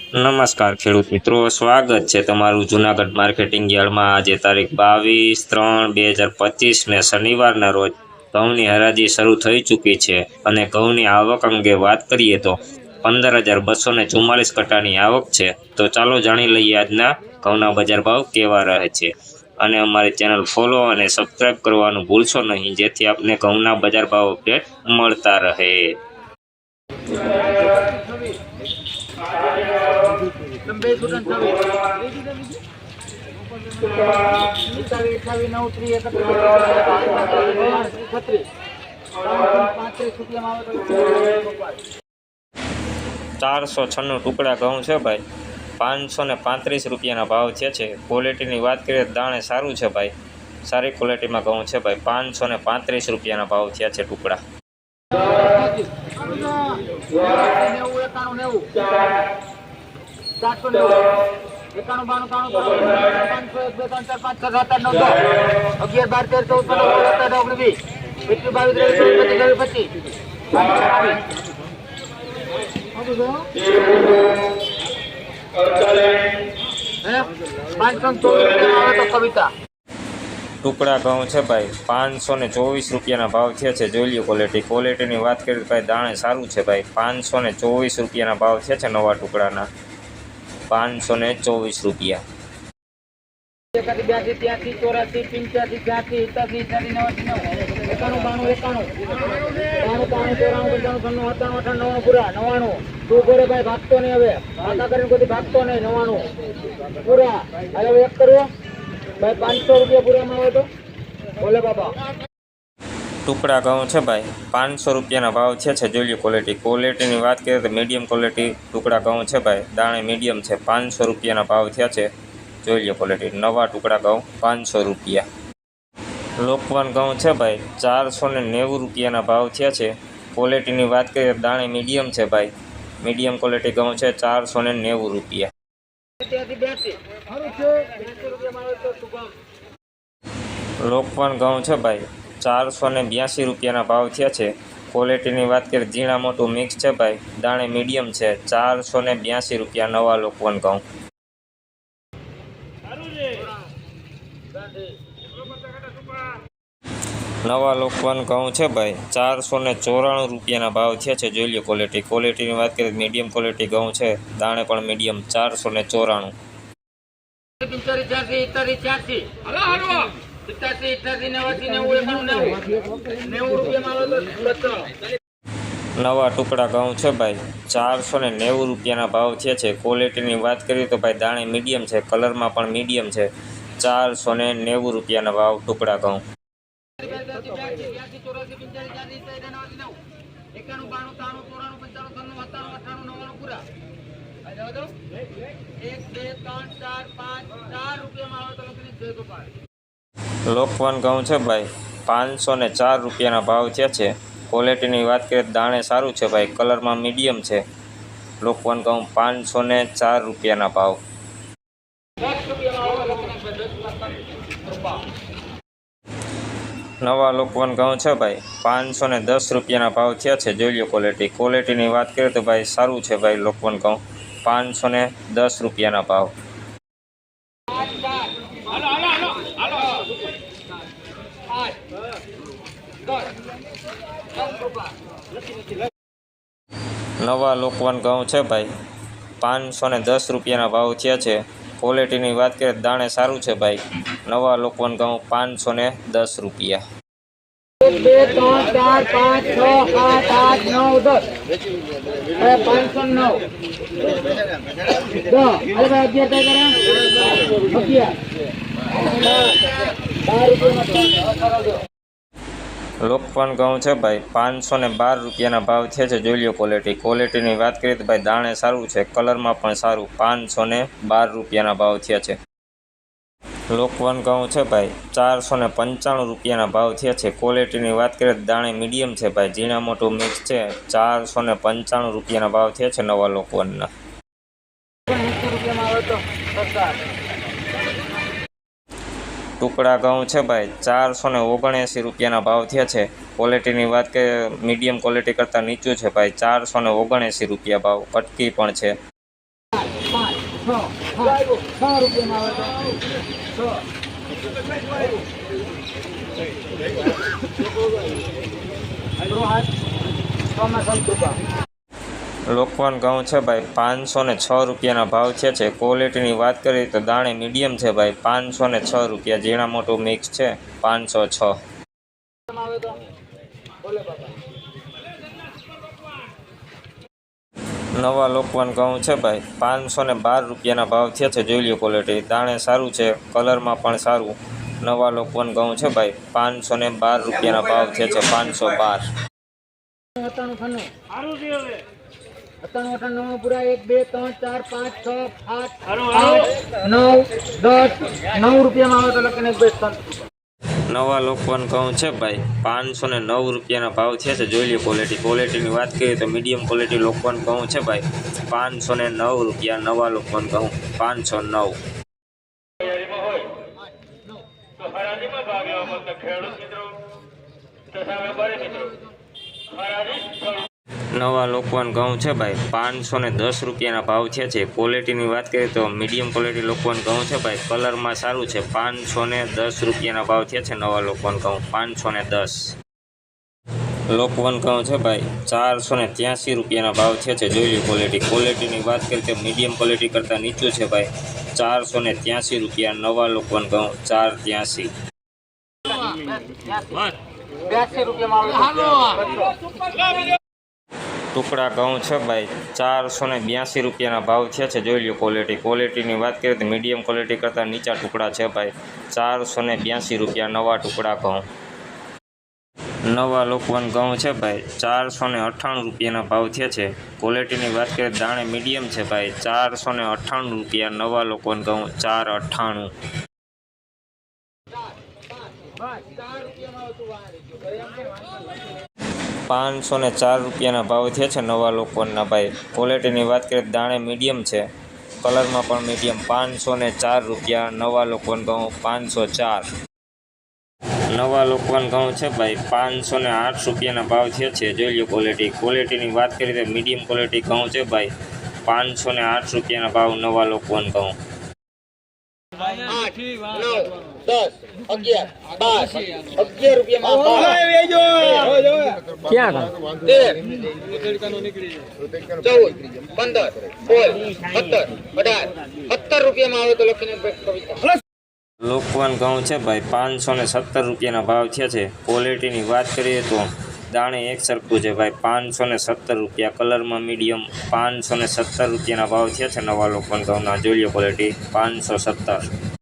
નમસ્કાર ખેડૂત મિત્રો, સ્વાગત છે તમારું જૂનાગઢ માર્કેટિંગ યાર્ડમાં। આજે તારીખ 22/3/2025 ને શનિવારના રોજ ઘઉંની હરાજી શરૂ થઈ ચૂકી છે અને ઘઉંની આવક અંગે વાત કરીએ તો 15,244 કટ્ટાની આવક છે। તો ચાલો જાણી લઈએ આજના ઘઉંના બજાર ભાવ કેવા રહે છે અને અમારી ચેનલ ફોલો અને સબસ્ક્રાઈબ કરવાનું ભૂલશો નહીં, જેથી આપને ઘઉંના બજાર ભાવ અપડેટ મળતા રહે। ₹496 ટુકડા ઘઉં છે ભાઈ, 535 રૂપિયાના ભાવ છે। ક્વોલિટીની વાત કરીએ તો દાણે સારું છે ભાઈ, સારી ક્વોલિટીમાં ઘઉં છે ભાઈ। 535 રૂપિયાના ભાવ છે ટુકડા। ટુકડા ઘઉં છે ભાઈ, 524 રૂપિયાના ભાવ છે। જોઈ લ્યો ક્વોલિટીની વાત કરીએ તો ભાઈ દાણે સારું છે ભાઈ। 524 રૂપિયાના ભાવ છે નવા ટુકડાના, 524 રૂપિયા। ટુકડા ઘઉં છે ભાઈ, 500 રૂપિયાના ભાવ છે। જોઈ લો ક્વોલિટીની વાત કરીએ તો મીડિયમ ક્વોલિટી ટુકડા ઘઉં છે ભાઈ, દાણે મીડિયમ છે। 500 રૂપિયાના ભાવ થયા છે। જોઈ લો ક્વોલિટી, નવા ટુકડા ઘઉં 500 રૂપિયા। લોકવન ઘઉં છે ભાઈ, 490 રૂપિયાના ભાવ થયા છે। ક્વોલિટીની વાત કરીએ તો દાણે મીડિયમ છે ભાઈ, મીડિયમ ક્વોલિટી ઘઉં છે, 490 રૂપિયા। લોકવન ઘઉં છે ભાઈ, 482 રૂપિયાના ભાવ થયા છે। ક્વોલિટીની વાત કરીએ ઝીણા મોટું મિક્સ છે ભાઈ, દાણે મીડિયમ છે, 482 રૂપિયા નવા લોકવન ઘઉં। નવા લોકવન ઘઉં છે ભાઈ, 494 રૂપિયાના ભાવ થયા છે। જોઈ લો ક્વોલિટીની વાત કરીએ મીડિયમ ક્વોલિટી ઘઉં છે, દાણે પણ મીડિયમ, 494। નવા ટુકડા ઘઉં છે ભાઈ, 490 રૂપિયાના ભાવ થયા છે। ક્વોલિટીની વાત કરીએ તો ભાઈ દાણે મીડિયમ છે, કલરમાં પણ મીડિયમ છે, 490 રૂપિયાના ભાવ ટુકડા ઘઉં। લોકવન ઘઉં છે ભાઈ, 504 રૂપિયાના ભાવ થયા છે। ક્વોલિટીની વાત કરીએ તો દાણે સારું છે ભાઈ, કલરમાં મીડિયમ છે। લોકવન ઘઉં 504 રૂપિયાના ભાવ। નવા લોકવન ઘઉં છે ભાઈ, 510 રૂપિયાના ભાવ થયા છે। જોઈ લો ક્વોલિટીની વાત કરીએ તો ભાઈ સારું છે ભાઈ, લોકવન ઘઉં 510 રૂપિયાના ભાવ। નવા લોકવન ઘઉં છે ભાઈ, 510 રૂપિયાના ભાવ થયા છે। ક્વોલિટીની વાત કરીએ તો દાણે સારું છે ભાઈ, નવા લોકવન ઘઉં 510 રૂપિયા। લોકવન ઘઉં છે ભાઈ, 512 રૂપિયાના ભાવ છે। જોઈ લો ક્વોલિટીની વાત કરીએ તો ભાઈ દાણે સારું છે, કલરમાં પણ સારું, 512 રૂપિયાના ભાવ થયા છે। લોકવન ઘઉં છે ભાઈ, 495 રૂપિયાના ભાવ થયા છે। ક્વોલિટીની વાત કરીએ તો દાણે મીડિયમ છે ભાઈ, ઝીણા મોટું મિક્સ છે, 495 રૂપિયાના ભાવ થયા છે નવા લોકવનના। ટુકડા ઘઉં છે ભાઈ, 479 રૂપિયાના ભાવ થયા છે। ક્વોલિટીની વાત કરીએ મીડિયમ ક્વોલિટી કરતાં નીચું છે ભાઈ, 479 રૂપિયા ભાવ, કટકી પણ છે। લોકવન ઘઉં છે ભાઈ 506 રૂપિયાના ભાવ થયા છે। ક્વોલિટીની વાત કરીએ તો દાણે મીડિયમ છે ભાઈ 506 રૂપિયા। ઝીણા મોટું મિક્સ છે 506। નવા લોકવન ઘઉં છે ભાઈ 512 રૂપિયાના ભાવ થયા છે। જોઈ લો ક્વોલિટી, દાણે સારું છે, કલરમાં પણ સારું। નવા લોકવન ઘઉં છે ભાઈ 512 રૂપિયાના ભાવ થયા છે। 512। 97 પૂરા 1 2 3 4 5 6 7 8 9 10 9 રૂપિયામાં આવે તો લખીને બેસતા। નવા લોકવન ઘઉં છે ભાઈ 509 રૂપિયાના ભાવ થયા છે। જોઈ લો ક્વોલિટી, ક્વોલિટીની વાત કરીએ તો મીડિયમ ક્વોલિટી લોકવન ઘઉં છે ભાઈ 509 રૂપિયા। નવા લોકવન ઘઉં 509। નવા લોકવન ઘઉં છે ભાઈ 510 રૂપિયાના ભાવ થયા છે। ક્વોલિટીની વાત કરીએ તો મીડિયમ ક્વોલિટી લોકવન ઘઉં છે ભાઈ, કલરમાં સારું છે। 510 રૂપિયાના ભાવ થયા છે નવા લોકવન ઘઉં 510। લોકવન ઘઉં છે ભાઈ 483 રૂપિયાના ભાવ થયા છે। જોઈ લો ક્વોલિટી, ક્વોલિટીની વાત કરીએ તો મીડિયમ ક્વોલિટી કરતાં નીચું છે ભાઈ 483 રૂપિયા। નવા લોકવન ઘઉં 483। 82 રૂપિયામાં ટુકડા ઘઉં છે ભાઈ 482 રૂપિયાના ભાવ થયા છે। જોઈ લો ક્વોલિટી, ક્વોલિટીની વાત કરીએ તો મીડિયમ ક્વોલિટી કરતાં નીચા ટુકડા છે ભાઈ 482 રૂપિયા। નવા ટુકડા ઘઉં। નવા લોકવન ઘઉં છે ભાઈ 498 રૂપિયાના ભાવ થયા છે। ક્વોલિટીની વાત કરીએ તો દાણે મીડિયમ છે ભાઈ 498 રૂપિયા। નવા લોકવન ઘઉં 498। 504 રૂપિયાના ભાવ થયા છે નવા લોકવનના ભાઈ। ક્વોલિટીની વાત કરીએ તો દાણે મીડિયમ છે, કલરમાં પણ મીડિયમ। 504 રૂપિયા। નવા લોકવન ઘઉં 504। નવા લોકવન ઘઉં છે ભાઈ 508 રૂપિયાના ભાવ થયા છે। જોઈ લો ક્વોલિટી, ક્વોલિટીની વાત કરીએ તો મીડિયમ ક્વોલિટી ઘઉં છે ભાઈ 508 રૂપિયાના ભાવ। નવા લોકવન ઘઉં। 8 9 10 11 12 11 રૂપિયામાં ક્યાં 13 14 15 16 17 18 રૂપિયામાં આવે તો લખીને કવિતા। લોકવન ઘઉં છે ભાઈ 517 રૂપિયાના ભાવ થયા છે। ક્વોલિટીની વાત કરીએ તો દાણે એક સરખું છે ભાઈ 517 રૂપિયા। કલરમાં મીડિયમ 517 રૂપિયાના ભાવ થયા છે નવા લોકવન ઘઉંના। જોઈ લો ક્વોલિટી 517।